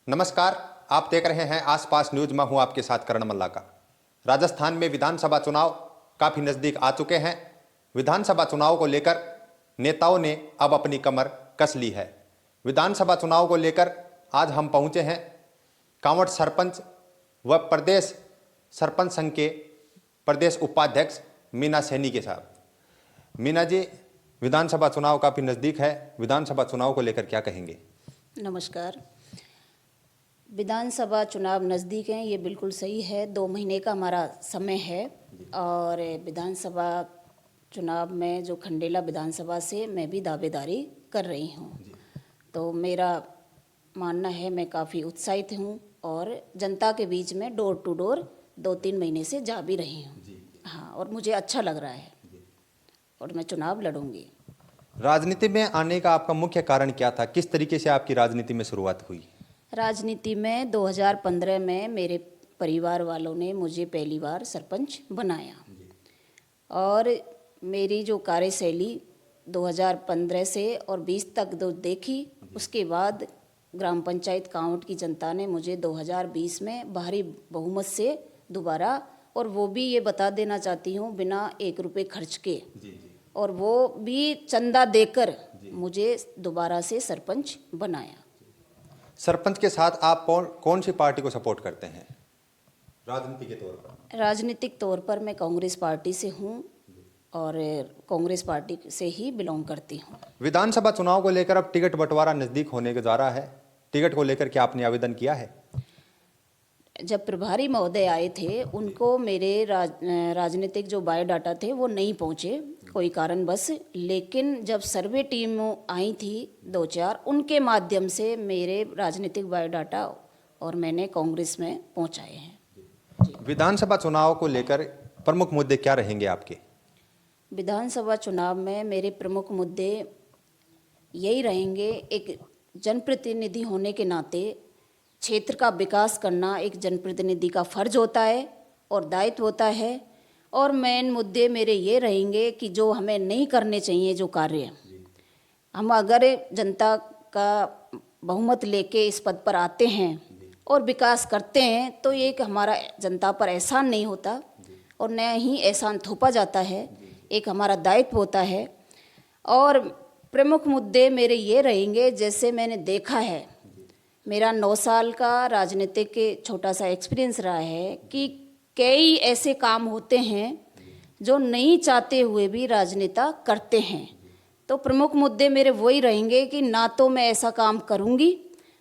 नमस्कार, आप देख रहे हैं आसपास न्यूज। मैं हूं आपके साथ करण मल्लाका। राजस्थान में विधानसभा चुनाव काफी नजदीक आ चुके हैं। विधानसभा चुनाव को लेकर नेताओं ने अब अपनी कमर कस ली है। विधानसभा चुनाव को लेकर आज हम पहुंचे हैं कांवड़ सरपंच व प्रदेश सरपंच संघ के प्रदेश उपाध्यक्ष मीना सैनी के साथ। मीना जी, विधानसभा चुनाव काफी नजदीक है, विधानसभा चुनाव को लेकर क्या कहेंगे? नमस्कार। विधानसभा चुनाव नज़दीक हैं, ये बिल्कुल सही है। 2 महीने का हमारा समय है और विधानसभा चुनाव में जो खंडेला विधानसभा से मैं भी दावेदारी कर रही हूँ, तो मेरा मानना है मैं काफ़ी उत्साहित हूँ और जनता के बीच में डोर टू डोर 2-3 महीने से जा भी रही हूँ। हाँ, और मुझे अच्छा लग रहा है और मैं चुनाव लड़ूंगी। राजनीति में आने का आपका मुख्य कारण क्या था? किस तरीके से आपकी राजनीति में शुरुआत हुई? राजनीति में 2015 में मेरे परिवार वालों ने मुझे पहली बार सरपंच बनाया और मेरी जो कार्यशैली 2015 से और 20 तक जो देखी, उसके बाद ग्राम पंचायत कांवड़ की जनता ने मुझे 2020 में भारी बहुमत से दोबारा, और वो भी ये बता देना चाहती हूँ बिना 1 रुपये खर्च के, और वो भी चंदा देकर मुझे दोबारा से सरपंच बनाया। सरपंच के साथ आप कौन सी पार्टी को सपोर्ट करते हैं राजनीति के तौर पर? राजनीतिक तौर पर मैं कांग्रेस पार्टी से हूँ और कांग्रेस पार्टी से ही बिलोंग करती हूँ। विधानसभा चुनाव को लेकर अब टिकट बंटवारा नजदीक होने के जा रहा है। टिकट को लेकर क्या आपने आवेदन किया है? जब प्रभारी महोदय आए थे, उनको मेरे राजनीतिक जो बायोडाटा थे वो नहीं पहुँचे कोई कारणवश, लेकिन जब सर्वे टीम आई थी 2-4, उनके माध्यम से मेरे राजनीतिक बायोडाटा और मैंने कांग्रेस में पहुँचाए हैं। विधानसभा चुनाव को लेकर प्रमुख मुद्दे क्या रहेंगे आपके? विधानसभा चुनाव में मेरे प्रमुख मुद्दे यही रहेंगे। एक जनप्रतिनिधि होने के नाते क्षेत्र का विकास करना एक जनप्रतिनिधि का फर्ज होता है और दायित्व होता है, और मेन मुद्दे मेरे ये रहेंगे कि जो हमें नहीं करने चाहिए जो कार्य, हम अगर जनता का बहुमत लेके इस पद पर आते हैं और विकास करते हैं, तो ये एक हमारा जनता पर एहसान नहीं होता और न ही एहसान थोपा जाता है, एक हमारा दायित्व होता है। और प्रमुख मुद्दे मेरे ये रहेंगे, जैसे मैंने देखा है, मेरा 9 साल का राजनीतिक छोटा सा एक्सपीरियंस रहा है कि कई ऐसे काम होते हैं जो नहीं चाहते हुए भी राजनेता करते हैं। तो प्रमुख मुद्दे मेरे वही रहेंगे कि ना तो मैं ऐसा काम करूंगी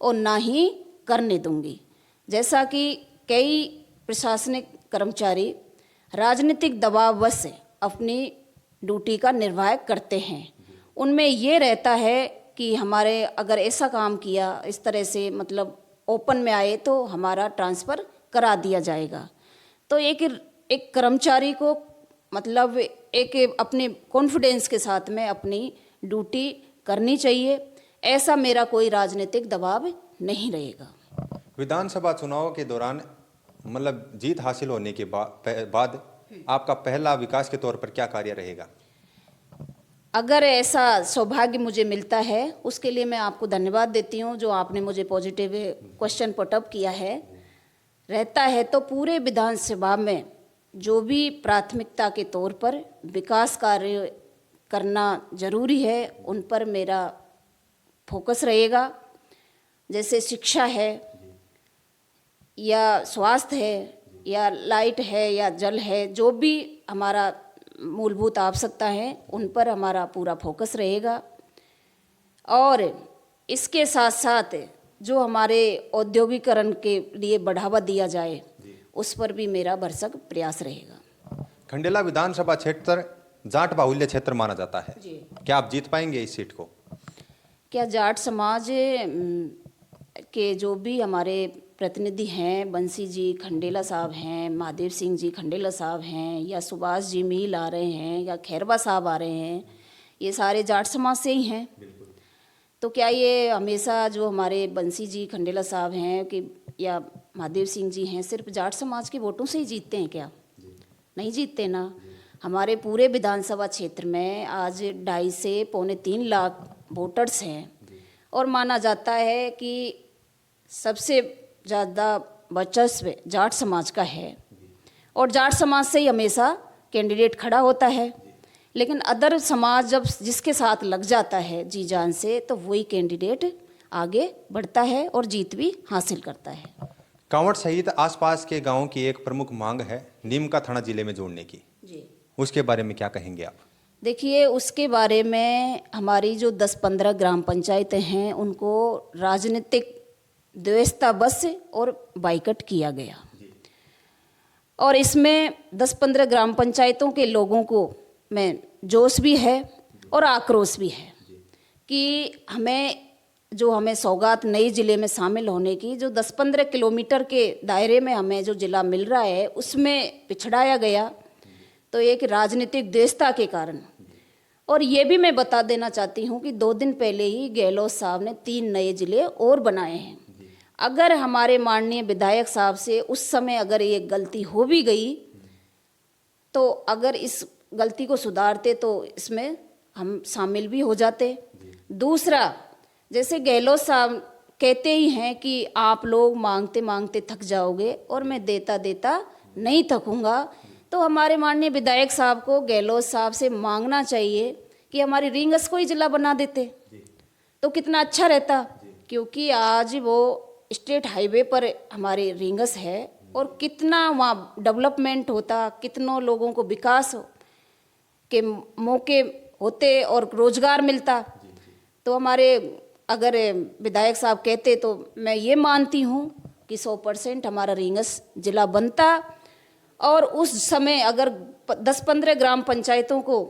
और ना ही करने दूंगी। जैसा कि कई प्रशासनिक कर्मचारी राजनीतिक दबाववश अपनी ड्यूटी का निर्वाह करते हैं, उनमें ये रहता है कि हमारे अगर ऐसा काम किया, इस तरह से मतलब ओपन में आए तो हमारा ट्रांसफ़र करा दिया जाएगा। तो एक कर्मचारी को मतलब एक अपने कॉन्फिडेंस के साथ में अपनी ड्यूटी करनी चाहिए। ऐसा मेरा कोई राजनीतिक दबाव नहीं रहेगा। विधानसभा चुनाव के दौरान मतलब जीत हासिल होने के बाद आपका पहला विकास के तौर पर क्या कार्य रहेगा? अगर ऐसा सौभाग्य मुझे मिलता है, उसके लिए मैं आपको धन्यवाद देती हूँ जो आपने मुझे पॉजिटिव क्वेश्चन पुटअप किया है। रहता है तो पूरे विधानसभा में जो भी प्राथमिकता के तौर पर विकास कार्य करना जरूरी है, उन पर मेरा फोकस रहेगा। जैसे शिक्षा है या स्वास्थ्य है या लाइट है या जल है, जो भी हमारा मूलभूत आवश्यकता है, उन पर हमारा पूरा फोकस रहेगा। और इसके साथ साथ जो हमारे औद्योगिकरण के लिए बढ़ावा दिया जाए, उस पर भी मेरा भरसक प्रयास रहेगा। खंडेला विधानसभा क्षेत्र जाट बाहुल्य क्षेत्र माना जाता है, क्या आप जीत पाएंगे इस सीट को? क्या जाट समाज के जो भी हमारे प्रतिनिधि हैं, बंसी जी खंडेला साहब हैं, महादेव सिंह जी खंडेला साहब हैं, या सुभाष जी मील आ रहे हैं, या खैरबा साहब आ रहे हैं, ये सारे जाट समाज से ही हैं। तो क्या ये हमेशा जो हमारे बंसी जी खंडेला साहब हैं कि या महादेव सिंह जी हैं सिर्फ जाट समाज के वोटों से ही जीतते हैं क्या? नहीं जीतते ना। हमारे पूरे विधानसभा क्षेत्र में आज 2.5 से 2.25 लाख वोटर्स हैं और माना जाता है कि सबसे ज़्यादा वर्चस्व जाट समाज का है और जाट समाज से ही हमेशा कैंडिडेट खड़ा होता है। लेकिन अदर समाज जब जिसके साथ लग जाता है जी जान से, तो वही कैंडिडेट आगे बढ़ता है और जीत भी हासिल करता है। कांवड़ सहित आसपास के गांवों की एक प्रमुख मांग है नीम का थाना जिले में जोड़ने की। जी, उसके बारे में क्या कहेंगे आप? देखिए, उसके बारे में हमारी जो 10-15 ग्राम पंचायतें हैं उनको राजनीतिक द्वेषता बस और बाइकट किया गया और इसमें 10-15 ग्राम पंचायतों के लोगों को में जोश भी है और आक्रोश भी है कि हमें सौगात नए ज़िले में शामिल होने की, जो 10-15 किलोमीटर के दायरे में हमें जो ज़िला मिल रहा है उसमें पिछड़ाया गया, तो एक राजनीतिक द्वेषता के कारण। और ये भी मैं बता देना चाहती हूँ कि 2 दिन पहले ही गहलोत साहब ने 3 नए ज़िले और बनाए हैं। अगर हमारे माननीय विधायक साहब से उस समय अगर ये गलती हो भी गई, तो अगर इस गलती को सुधारते तो इसमें हम शामिल भी हो जाते। दूसरा, जैसे गहलोत साहब कहते ही हैं कि आप लोग मांगते मांगते थक जाओगे और मैं देता देता नहीं थकूंगा, तो हमारे माननीय विधायक साहब को गहलोत साहब से मांगना चाहिए कि हमारी रींगस को ही जिला बना देते तो कितना अच्छा रहता। क्योंकि आज वो स्टेट हाईवे पर हमारी रींगस है और कितना वहाँ डेवलपमेंट होता, कितनों लोगों को विकास के मौके होते और रोजगार मिलता। तो हमारे अगर विधायक साहब कहते तो मैं ये मानती हूँ कि 100% हमारा रींगस जिला बनता। और उस समय अगर 10-15 ग्राम पंचायतों को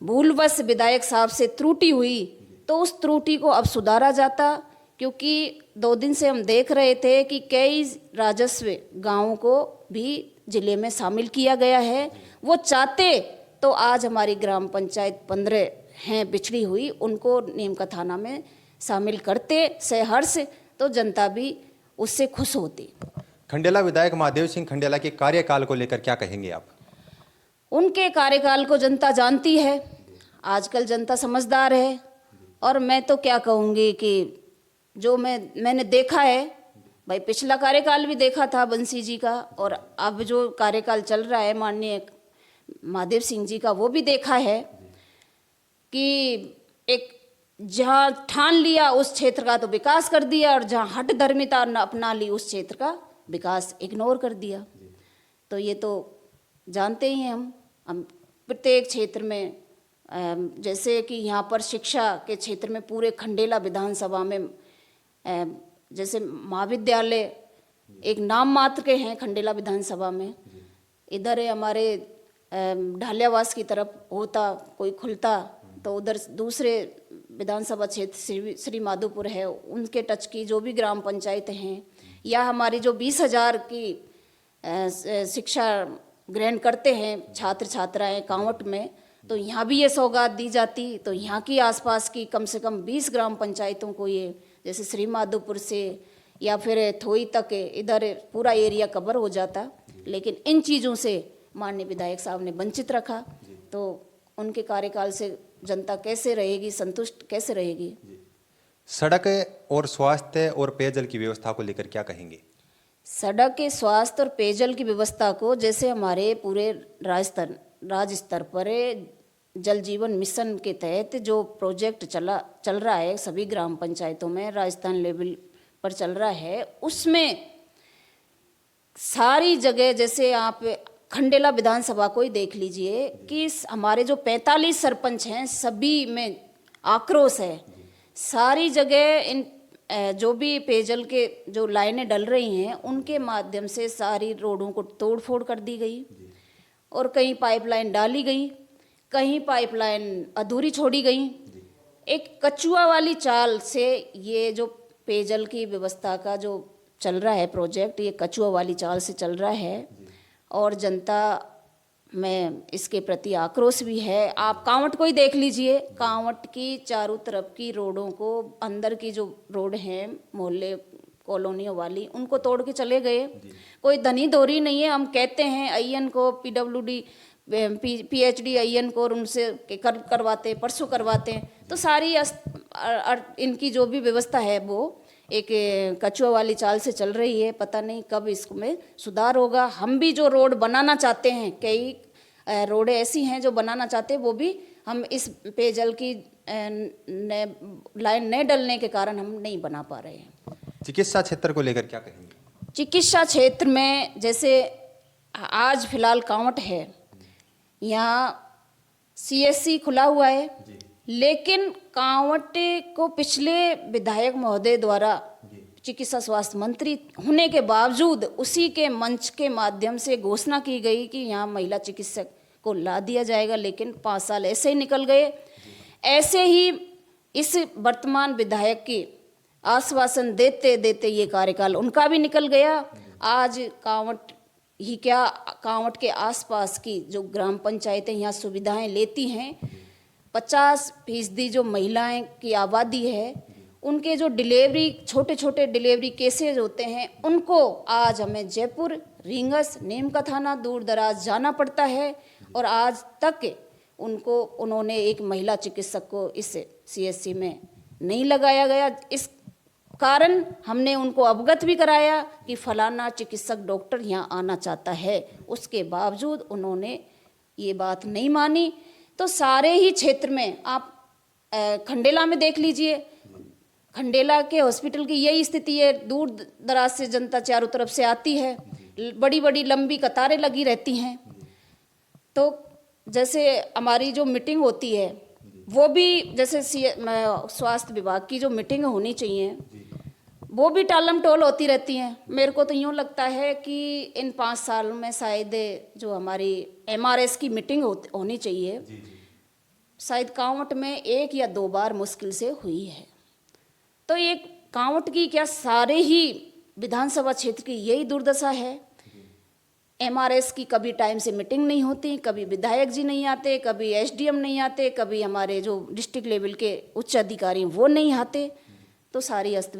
भूलवश विधायक साहब से त्रुटि हुई तो उस त्रुटि को अब सुधारा जाता। क्योंकि 2 दिन से हम देख रहे थे कि कई राजस्व गांवों को भी जिले में शामिल किया गया है। वो चाहते तो आज हमारी ग्राम पंचायत 15 हैं पिछड़ी हुई, उनको नीम का थाना में शामिल करते सहर्ष, तो जनता भी उससे खुश होती। खंडेला विधायक महादेव सिंह खंडेला के कार्यकाल को लेकर क्या कहेंगे आप? उनके कार्यकाल को जनता जानती है। आजकल जनता समझदार है और मैं तो क्या कहूँगी कि जो मैंने देखा है, भाई पिछला कार्यकाल भी देखा था बंसी जी का और अब जो कार्यकाल चल रहा है माननीय महादेव सिंह जी का, वो भी देखा है कि एक जहाँ ठान लिया उस क्षेत्र का तो विकास कर दिया और जहाँ हट धर्मिता अपना ली उस क्षेत्र का विकास इग्नोर कर दिया। तो ये तो जानते ही हैं हम प्रत्येक क्षेत्र में, जैसे कि यहाँ पर शिक्षा के क्षेत्र में पूरे खंडेला विधानसभा में जैसे महाविद्यालय एक नाम मात्र के हैं खंडेला विधानसभा में। इधर है हमारे ढालियावास की तरफ होता कोई खुलता तो उधर दूसरे विधानसभा क्षेत्र श्री माधोपुर है, उनके टच की जो भी ग्राम पंचायतें हैं, या हमारी जो 20,000 की शिक्षा ग्रहण करते हैं छात्र छात्राएं कांवट में, तो यहाँ भी ये सौगात दी जाती तो यहाँ की आसपास की कम से कम 20 ग्राम पंचायतों को ये, जैसे श्री माधोपुर से या फिर थोई तक इधर पूरा एरिया कवर हो जाता। लेकिन इन चीज़ों से माननीय विधायक साहब ने वंचित रखा, तो उनके कार्यकाल से जनता कैसे रहेगी, संतुष्ट कैसे रहेगी? सड़क और स्वास्थ्य और पेयजल की व्यवस्था को लेकर क्या कहेंगे? सड़क के स्वास्थ्य और पेयजल की व्यवस्था को, जैसे हमारे पूरे राज्य स्तर पर जल जीवन मिशन के तहत जो प्रोजेक्ट चल रहा है सभी ग्राम पंचायतों में, राजस्थान लेवल पर चल रहा है, उसमें सारी जगह, जैसे आप खंडेला विधानसभा को ही देख लीजिए कि हमारे जो 45 सरपंच हैं सभी में आक्रोश है। सारी जगह इन जो भी पेयजल के जो लाइनें डल रही हैं उनके माध्यम से सारी रोडों को तोड़ फोड़ कर दी गई और कहीं पाइपलाइन डाली गई, कहीं पाइपलाइन अधूरी छोड़ी गई। एक कचुआ वाली चाल से ये जो पेयजल की व्यवस्था का जो चल रहा है प्रोजेक्ट, ये कचुआ वाली चाल से चल रहा है और जनता में इसके प्रति आक्रोश भी है। आप कांवट को ही देख लीजिए, कांवट की चारों तरफ की रोडों को, अंदर की जो रोड हैं मोहल्ले कॉलोनियों वाली, उनको तोड़ के चले गए। कोई धनी दोरी नहीं है। हम कहते हैं अय्यन को, PWD PhD अय्यन को, और उनसे करवाते, परसों करवाते हैं, तो सारी इनकी जो भी व्यवस्था है वो एक कछुआ वाली चाल से चल रही है। पता नहीं कब इसमें सुधार होगा। हम भी जो रोड बनाना चाहते हैं, कई रोडें ऐसी हैं जो बनाना चाहते हैं, वो भी हम इस पेयजल की लाइन नहीं डलने के कारण हम नहीं बना पा रहे हैं। चिकित्सा क्षेत्र को लेकर क्या कहेंगे? चिकित्सा क्षेत्र में जैसे आज फिलहाल कांवट है, यहाँ CSC खुला हुआ है, लेकिन कांवट को पिछले विधायक महोदय द्वारा चिकित्सा स्वास्थ्य मंत्री होने के बावजूद उसी के मंच के माध्यम से घोषणा की गई कि यहाँ महिला चिकित्सक को ला दिया जाएगा, लेकिन 5 साल ऐसे ही निकल गए। ऐसे ही इस वर्तमान विधायक की आश्वासन देते देते ये कार्यकाल उनका भी निकल गया। आज कांवट ही क्या, कांवट के आसपास की जो ग्राम पंचायतें यहाँ सुविधाएं लेती हैं, 50% जो महिलाएं की आबादी है, उनके जो डिलीवरी छोटे छोटे डिलीवरी केसेज होते हैं, उनको आज हमें जयपुर, रींगस, नीम का थाना दूर दराज जाना पड़ता है। और आज तक उन्होंने एक महिला चिकित्सक को इस CSC में नहीं लगाया गया। इस कारण हमने उनको अवगत भी कराया कि फलाना चिकित्सक डॉक्टर यहाँ आना चाहता है, उसके बावजूद उन्होंने ये बात नहीं मानी। तो सारे ही क्षेत्र में आप खंडेला में देख लीजिए, खंडेला के हॉस्पिटल की यही स्थिति है। दूर दराज से जनता चारों तरफ से आती है, बड़ी बड़ी लंबी कतारें लगी रहती हैं। तो जैसे हमारी जो मीटिंग होती है, वो भी जैसे स्वास्थ्य विभाग की जो मीटिंग होनी चाहिए, वो भी टालम टोल होती रहती हैं। मेरे को तो यूँ लगता है कि इन 5 साल में शायद जो हमारी MRS की मीटिंग होनी चाहिए, शायद कांवट में 1 या 2 बार मुश्किल से हुई है। तो ये कांवट की क्या, सारे ही विधानसभा क्षेत्र की यही दुर्दशा है। MRS की कभी टाइम से मीटिंग नहीं होती, कभी विधायक जी नहीं आते, कभी SDM नहीं आते, कभी हमारे जो डिस्ट्रिक्ट लेवल के उच्च अधिकारी वो नहीं आते। तो सारी अस्त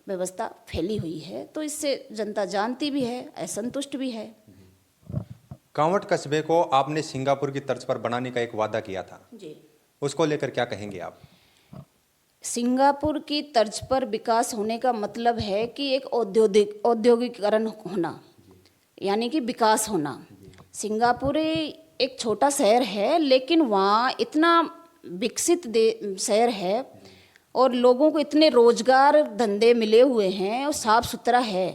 व्यवस्था फैली हुई है। तो इससे जनता जानती भी है, असंतुष्ट भी है। कांवट कस्बे को आपने सिंगापुर की तर्ज पर बनाने का एक वादा किया था जी, उसको लेकर क्या कहेंगे आप? सिंगापुर की तर्ज पर विकास होने का मतलब है कि एक औद्योगिकरण होना, यानी कि विकास होना। सिंगापुर एक छोटा शहर है, लेकिन वहाँ इतना विकसित शहर है और लोगों को इतने रोजगार धंधे मिले हुए हैं और साफ सुथरा है।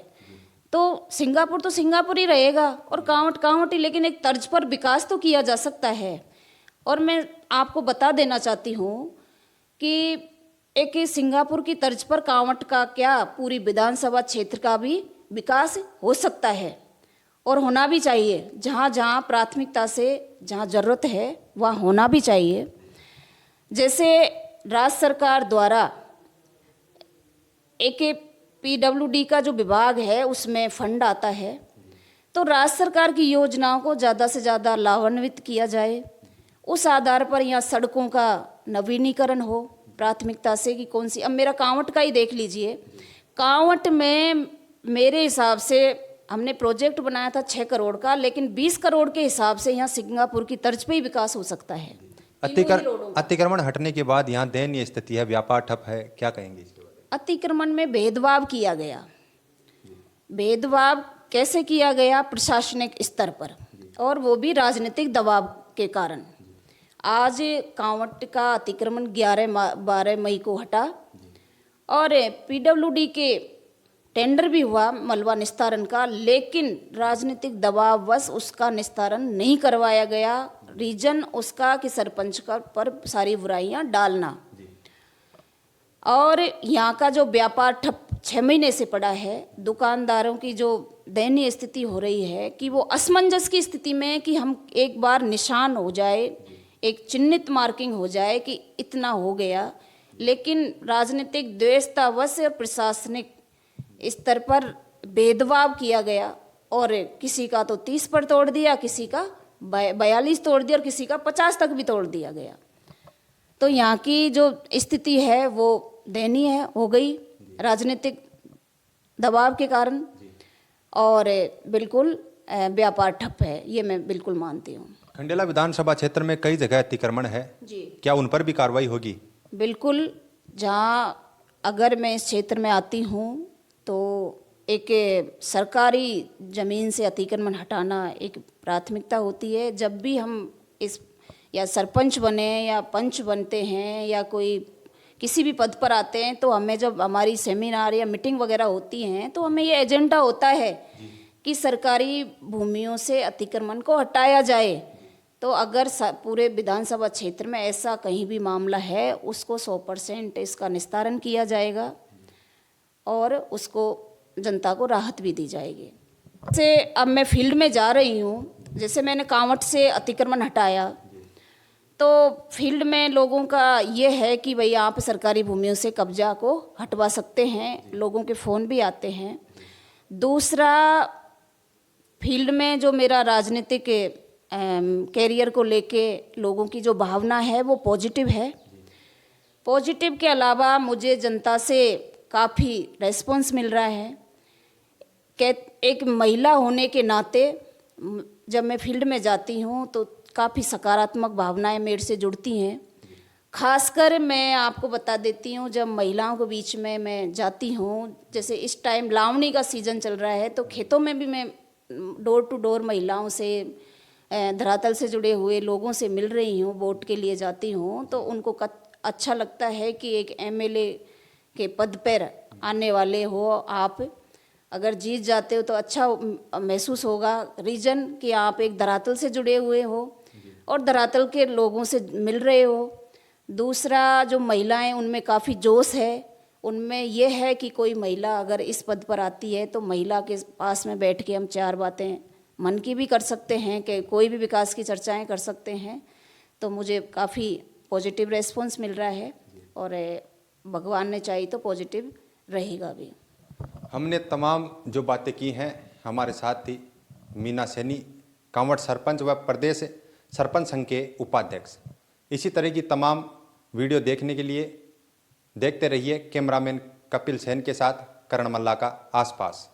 तो सिंगापुर ही रहेगा और कांवट ही, लेकिन एक तर्ज पर विकास तो किया जा सकता है। और मैं आपको बता देना चाहती हूँ कि एक सिंगापुर की तर्ज पर कांवट का क्या, पूरी विधानसभा क्षेत्र का भी विकास हो सकता है और होना भी चाहिए। जहाँ जहाँ प्राथमिकता से जहाँ ज़रूरत है वहाँ होना भी चाहिए। जैसे राज्य सरकार द्वारा एक PWD का जो विभाग है उसमें फंड आता है, तो राज्य सरकार की योजनाओं को ज़्यादा से ज़्यादा लाभान्वित किया जाए। उस आधार पर यहाँ सड़कों का नवीनीकरण हो प्राथमिकता से कि कौन सी। अब मेरा कांवट का ही देख लीजिए, कांवट में मेरे हिसाब से हमने प्रोजेक्ट बनाया था 6 करोड़ का, लेकिन 20 करोड़ के हिसाब से यहाँ सिंगापुर की तर्ज पे ही विकास हो सकता है। अतिक्रमण हटने के बाद यहाँ दयनीय स्थिति है, व्यापार ठप है, क्या कहेंगे इसके बारे में? अतिक्रमण में भेदभाव किया गया। भेदभाव कैसे किया गया? प्रशासनिक स्तर पर, और वो भी राजनीतिक दबाव के कारण। आज कांवट का अतिक्रमण 11-12 मई को हटा और PWD के टेंडर भी हुआ मलबा निस्तारण का, लेकिन राजनीतिक दबाववश उसका निस्तारण नहीं करवाया गया। रीजन उसका कि सरपंच का पर सारी बुराइयां डालना। और यहाँ का जो व्यापार ठप 6 महीने से पड़ा है, दुकानदारों की जो दयनीय स्थिति हो रही है कि वो असमंजस की स्थिति में कि हम एक बार निशान हो जाए, एक चिन्हित मार्किंग हो जाए कि इतना हो गया, लेकिन राजनीतिक द्वेषतावश और प्रशासनिक स्तर पर भेदभाव किया गया और किसी का तो 30 पर तोड़ दिया, किसी का 42 तोड़ दिया और किसी का 50 तक भी तोड़ दिया गया। तो यहाँ की जो स्थिति है वो दयनीय हो गई राजनीतिक दबाव के कारण, और बिल्कुल व्यापार ठप है, ये मैं बिल्कुल मानती हूँ। खंडेला विधानसभा क्षेत्र में कई जगह अतिक्रमण है जी, क्या उन पर भी कार्रवाई होगी? बिल्कुल। जहाँ अगर मैं इस क्षेत्र में आती हूँ तो एक सरकारी ज़मीन से अतिक्रमण हटाना एक प्राथमिकता होती है। जब भी हम इस या सरपंच बने या पंच बनते हैं या कोई किसी भी पद पर आते हैं, तो हमें जब हमारी सेमिनार या मीटिंग वगैरह होती हैं तो हमें ये एजेंडा होता है कि सरकारी भूमियों से अतिक्रमण को हटाया जाए। तो अगर पूरे विधानसभा क्षेत्र में ऐसा कहीं भी मामला है, उसको 100% इसका निस्तारण किया जाएगा और उसको जनता को राहत भी दी जाएगी। जैसे अब मैं फील्ड में जा रही हूँ, जैसे मैंने कांवट से अतिक्रमण हटाया, तो फील्ड में लोगों का ये है कि भाई आप सरकारी भूमियों से कब्जा को हटवा सकते हैं, लोगों के फ़ोन भी आते हैं। दूसरा, फील्ड में जो मेरा राजनीतिक कैरियर को लेके लोगों की जो भावना है वो पॉजिटिव है। पॉजिटिव के अलावा मुझे जनता से काफ़ी रेस्पॉन्स मिल रहा है। एक महिला होने के नाते जब मैं फील्ड में जाती हूँ तो काफ़ी सकारात्मक भावनाएं मेरे से जुड़ती हैं। खासकर मैं आपको बता देती हूँ, जब महिलाओं के बीच में मैं जाती हूँ, जैसे इस टाइम लावणी का सीज़न चल रहा है, तो खेतों में भी मैं डोर टू डोर महिलाओं से, धरातल से जुड़े हुए लोगों से मिल रही हूँ, वोट के लिए जाती हूँ, तो उनको अच्छा लगता है कि एक एमएलए के पद पर आने वाले हो आप, अगर जीत जाते हो तो अच्छा महसूस होगा। रीजन कि आप एक धरातल से जुड़े हुए हो और धरातल के लोगों से मिल रहे हो। दूसरा, जो महिलाएं उनमें काफ़ी जोश है, उनमें यह है कि कोई महिला अगर इस पद पर आती है तो महिला के पास में बैठ के हम चार बातें मन की भी कर सकते हैं, कि कोई भी विकास की चर्चाएं कर सकते हैं। तो मुझे काफ़ी पॉजिटिव रेस्पॉन्स मिल रहा है और भगवान ने चाही तो पॉजिटिव रहेगा भी। हमने तमाम जो बातें की हैं, हमारे साथ थी मीना सैनी, कांवट सरपंच व प्रदेश सरपंच संघ के उपाध्यक्ष। इसी तरह की तमाम वीडियो देखने के लिए देखते रहिए कैमरामैन कपिल सेन के साथ करण मल्ला का आसपास।